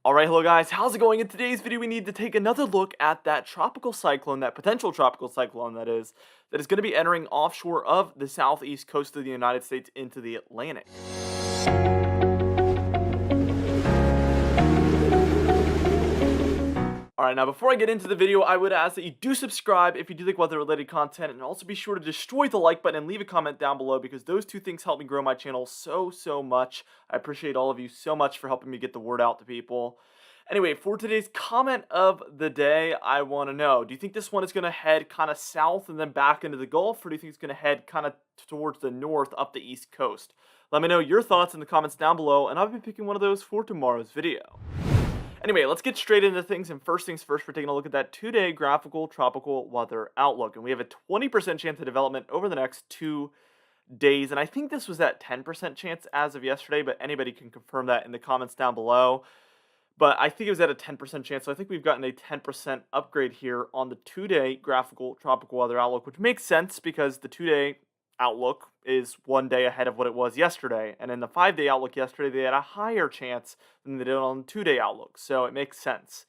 Alright, hello guys, how's it going? In today's video, we need to take another look at that tropical cyclone, that potential tropical cyclone that is going to be entering offshore of the southeast coast of the United States into the Atlantic. Alright, now before I get into the video, I would ask that you do subscribe if you do like weather-related content, and also be sure to destroy the like button and leave a comment down below, because those two things help me grow my channel so much. I appreciate all of you so much for helping me get the word out to people. Anyway, for today's comment of the day, I want to know, do you think this one is going to head kind of south and then back into the Gulf, or do you think it's going to head kind of towards the north up the East Coast? Let me know your thoughts in the comments down below, and I'll be picking one of those for tomorrow's video. Anyway, let's get straight into things, and first things first, we're taking a look at that 2-day graphical tropical weather outlook, and we have a 20% chance of development over the next 2 days, and I think this was at 10% chance as of yesterday, but anybody can confirm that in the comments down below. But I think it was at a 10% chance, so I think we've gotten a 10% upgrade here on the 2-day graphical tropical weather outlook, which makes sense because the 2-day outlook is 1 day ahead of what it was yesterday. And in the 5-day outlook yesterday, they had a higher chance than they did on the 2-day outlook, so it makes sense.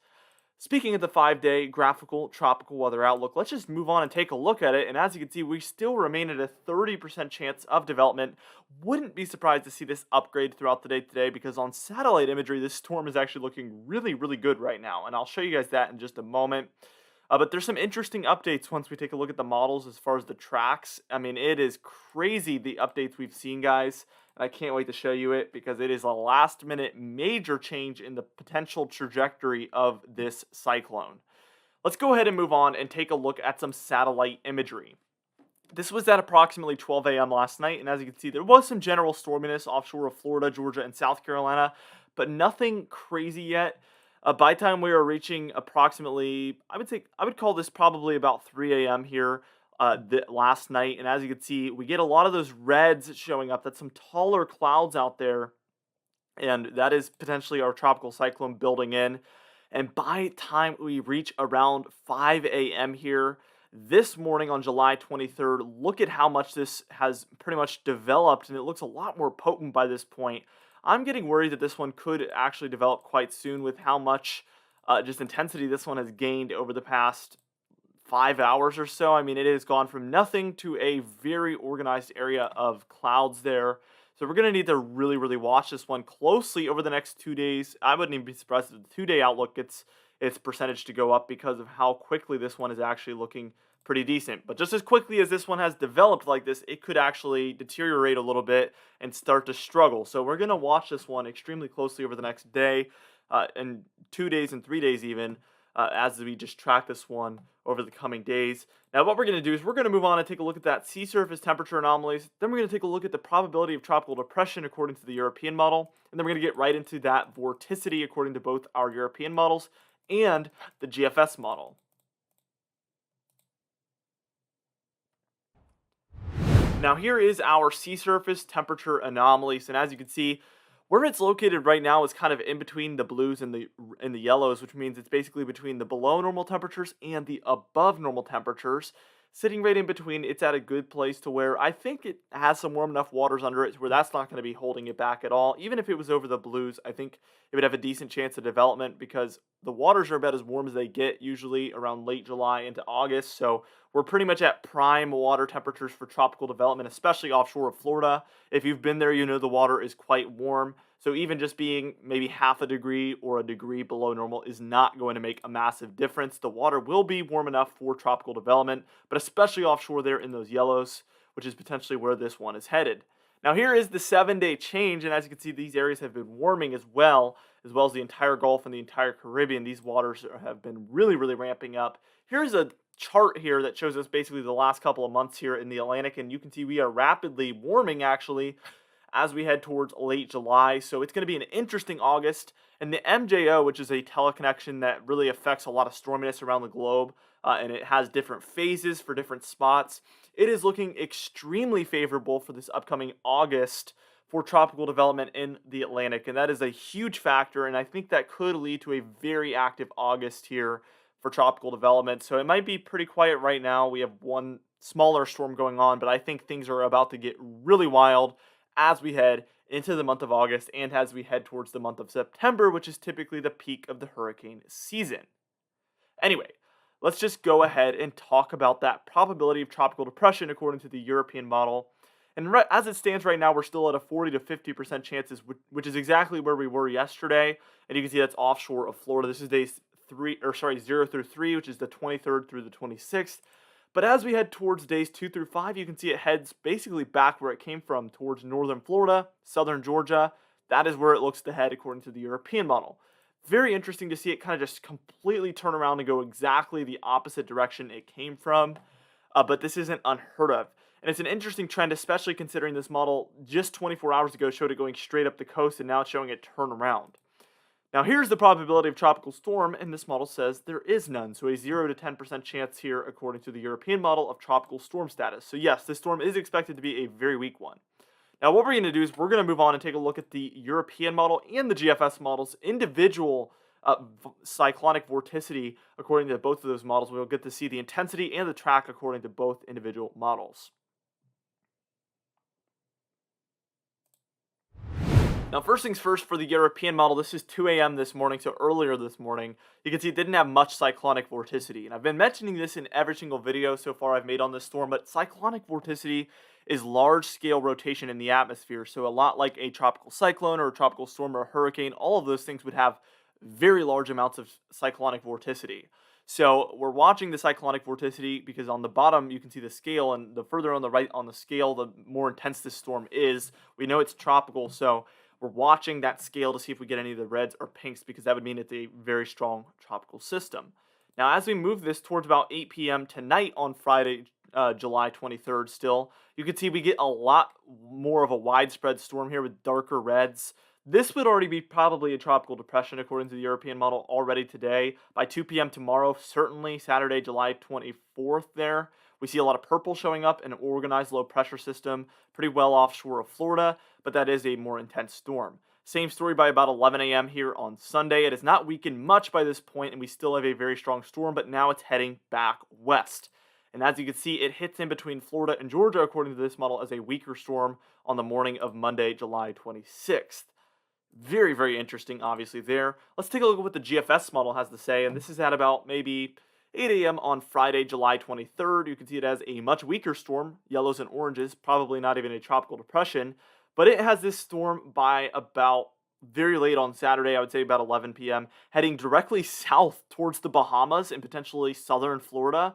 Speaking of the 5-day graphical tropical weather outlook, let's just move on and take a look at it. And as you can see, we still remain at a 30% chance of development. Wouldn't be surprised to see this upgrade throughout the day today, because on satellite imagery, this storm is actually looking really good right now. And I'll show you guys that in just a moment. But there's some interesting updates once we take a look at the models as far as the tracks. I mean, it is crazy the updates we've seen, guys. And I can't wait to show you it, because it is a last-minute major change in the potential trajectory of this cyclone. Let's go ahead and move on and take a look at some satellite imagery. This was at approximately 12 a.m. last night, and as you can see, there was some general storminess offshore of Florida, Georgia, and South Carolina, but nothing crazy yet. By the time we were reaching approximately, I would call this probably about 3 a.m. here last night. And as you can see, we get a lot of those reds showing up. That's some taller clouds out there. And that is potentially our tropical cyclone building in. And by the time we reach around 5 a.m. here this morning on July 23rd, look at how much this has pretty much developed. And it looks a lot more potent by this point. I'm getting worried that this one could actually develop quite soon with how much just intensity this one has gained over the past 5 hours or so. I mean, it has gone from nothing to a very organized area of clouds there. So we're going to need to really watch this one closely over the next 2 days. I wouldn't even be surprised if the 2-day outlook gets its percentage to go up, because of how quickly this one is actually looking pretty decent. But just as quickly as this one has developed like this, it could actually deteriorate a little bit and start to struggle. So we're going to watch this one extremely closely over the next day, and 2 days and 3 days even, as we just track this one over the coming days. Now what we're going to do is we're going to move on and take a look at that sea surface temperature anomalies. Then we're going to take a look at the probability of tropical depression according to the European model. And then we're going to get right into that vorticity according to both our European models and the GFS model. Now here is our sea surface temperature anomalies, and as you can see, where it's located right now is kind of in between the blues and the yellows, which means it's basically between the below normal temperatures and the above normal temperatures. Sitting right in between, it's at a good place to where I think it has some warm enough waters under it to where that's not going to be holding it back at all. Even if it was over the blues, I think it would have a decent chance of development, because the waters are about as warm as they get, usually around late July into August. So we're pretty much at prime water temperatures for tropical development, especially offshore of Florida. If you've been there, you know the water is quite warm. So even just being maybe half a degree or a degree below normal is not going to make a massive difference. The water will be warm enough for tropical development, but especially offshore there in those yellows, which is potentially where this one is headed. Now here is the 7-day change, and as you can see, these areas have been warming as well as the entire Gulf and the entire Caribbean. These waters have been really ramping up. Here's a chart here that shows us basically the last couple of months here in the Atlantic, and you can see we are rapidly warming actually as we head towards late July. So it's going to be an interesting August. And the MJO, which is a teleconnection that really affects a lot of storminess around the globe, and it has different phases for different spots, it is looking extremely favorable for this upcoming August for tropical development in the Atlantic. And that is a huge factor, and I think that could lead to a very active August here for tropical development. So it might be pretty quiet right now. We have one smaller storm going on, but I think things are about to get really wild as we head into the month of August and as we head towards the month of September, which is typically the peak of the hurricane season. Anyway, let's just go ahead and talk about that probability of tropical depression according to the European model. And as it stands right now, we're still at a 40 to 50% chances, which is exactly where we were yesterday. And you can see that's offshore of Florida. This is days 0 through 3, which is the 23rd through the 26th. But as we head towards days 2 through 5, you can see it heads basically back where it came from, towards northern Florida, southern Georgia. That is where it looks to head according to the European model. Very interesting to see it kind of just completely turn around and go exactly the opposite direction it came from. But this isn't unheard of. And it's an interesting trend, especially considering this model just 24 hours ago showed it going straight up the coast, and now it's showing it turn around. Now here's the probability of tropical storm, and this model says there is none. So a 0 to 10% chance here, according to the European model, of tropical storm status. So yes, this storm is expected to be a very weak one. Now what we're going to do is we're going to move on and take a look at the European model and the GFS model's individual cyclonic vorticity. According to both of those models, we'll get to see the intensity and the track according to both individual models. Now, first things first, for the European model, this is 2 a.m. this morning, so earlier this morning. You can see it didn't have much cyclonic vorticity. And I've been mentioning this in every single video so far I've made on this storm, but cyclonic vorticity is large-scale rotation in the atmosphere. So a lot like a tropical cyclone or a tropical storm or a hurricane, all of those things would have very large amounts of cyclonic vorticity. So we're watching the cyclonic vorticity because on the bottom you can see the scale, and the further on the right on the scale, the more intense this storm is. We know it's tropical, so we're watching that scale to see if we get any of the reds or pinks, because that would mean it's a very strong tropical system. Now, as we move this towards about 8 p.m. tonight on Friday, July 23rd still, you can see we get a lot more of a widespread storm here with darker reds. This would already be probably a tropical depression according to the European model already today. By 2 p.m. tomorrow, certainly Saturday, July 24th there, we see a lot of purple showing up, an organized low pressure system pretty well offshore of Florida, but that is a more intense storm. Same story by about 11 a.m. here on Sunday. It has not weakened much by this point, and we still have a very strong storm, but now it's heading back west. And as you can see, it hits in between Florida and Georgia, according to this model, as a weaker storm on the morning of Monday, July 26th. Very, very interesting, obviously, there. Let's take a look at what the GFS model has to say, and this is at about maybe 8 a.m. on Friday, July 23rd. You can see it as a much weaker storm, yellows and oranges, probably not even a tropical depression, but it has this storm by about very late on Saturday, I would say about 11 p.m., heading directly south towards the Bahamas and potentially southern Florida.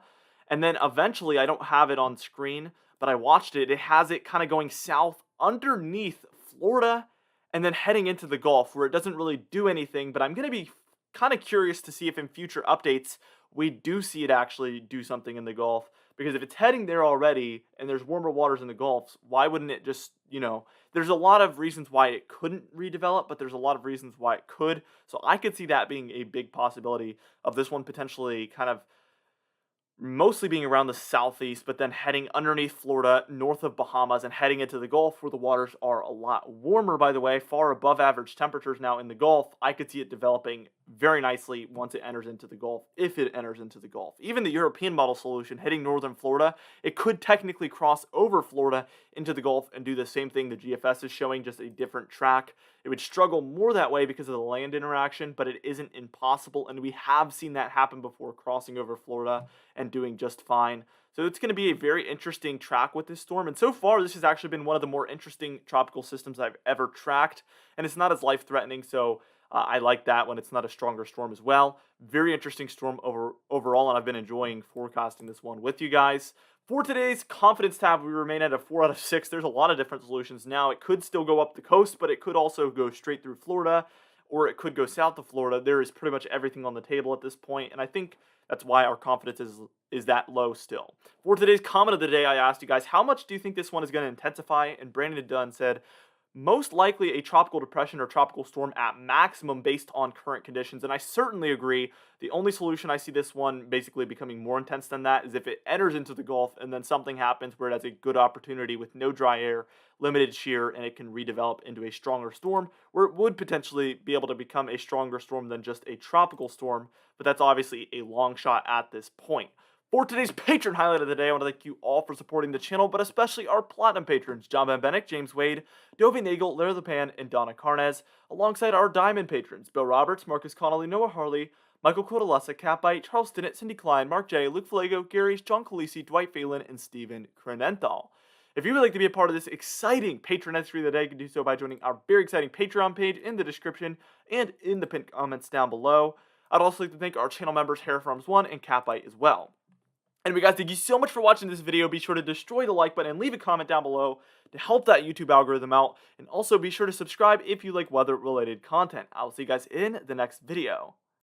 And then eventually, I don't have it on screen, but I watched it. It has it kind of going south underneath Florida and then heading into the Gulf, where it doesn't really do anything. But I'm going to be kind of curious to see if in future updates we do see it actually do something in the Gulf. Because if it's heading there already and there's warmer waters in the Gulf, why wouldn't it just, there's a lot of reasons why it couldn't redevelop, but there's a lot of reasons why it could. So I could see that being a big possibility of this one potentially kind of mostly being around the southeast, but then heading underneath Florida, north of Bahamas, and heading into the Gulf, where the waters are a lot warmer, by the way, far above average temperatures now in the Gulf. I could see it developing very nicely once it enters into the Gulf, if it enters into the Gulf. Even the European model solution, hitting northern Florida, it could technically cross over Florida into the Gulf and do the same thing the GFS is showing, just a different track. It would struggle more that way because of the land interaction, but it isn't impossible, and we have seen that happen before, crossing over Florida and doing just fine. So it's going to be a very interesting track with this storm, and so far this has actually been one of the more interesting tropical systems I've ever tracked, and it's not as life-threatening, so I like that when it's not a stronger storm as well. Very interesting storm overall, and I've been enjoying forecasting this one with you guys. For today's confidence tab, we remain at a 4 out of 6. There's a lot of different solutions now. It could still go up the coast, but it could also go straight through Florida, or it could go south of Florida. There is pretty much everything on the table at this point, and I think that's why our confidence is that low still. For today's comment of the day, I asked you guys, how much do you think this one is going to intensify? And Brandon Dunn said, most likely a tropical depression or tropical storm at maximum based on current conditions. And I certainly agree. The only solution I see this one basically becoming more intense than that is if it enters into the Gulf and then something happens where it has a good opportunity with no dry air, limited shear, and it can redevelop into a stronger storm, where it would potentially be able to become a stronger storm than just a tropical storm. But that's obviously a long shot at this point. For today's patron highlight of the day, I want to thank you all for supporting the channel, but especially our platinum patrons, John Van Bennick, James Wade, Dovey Nagel, Larry the Pan, and Donna Carnes, alongside our diamond patrons, Bill Roberts, Marcus Connolly, Noah Harley, Michael Codalessa, Catbite, Charles Stinnett, Cindy Klein, Mark J, Luke Falago, Gary, John Calisi, Dwight Phelan, and Steven Crenenthal. If you would like to be a part of this exciting patron entry of the day, you can do so by joining our very exciting Patreon page in the description and in the pinned comments down below. I'd also like to thank our channel members, Hair Farms 1 and Catbite as well. Anyway, guys, thank you so much for watching this video. Be sure to destroy the like button and leave a comment down below to help that YouTube algorithm out. And also be sure to subscribe if you like weather-related content. I will see you guys in the next video.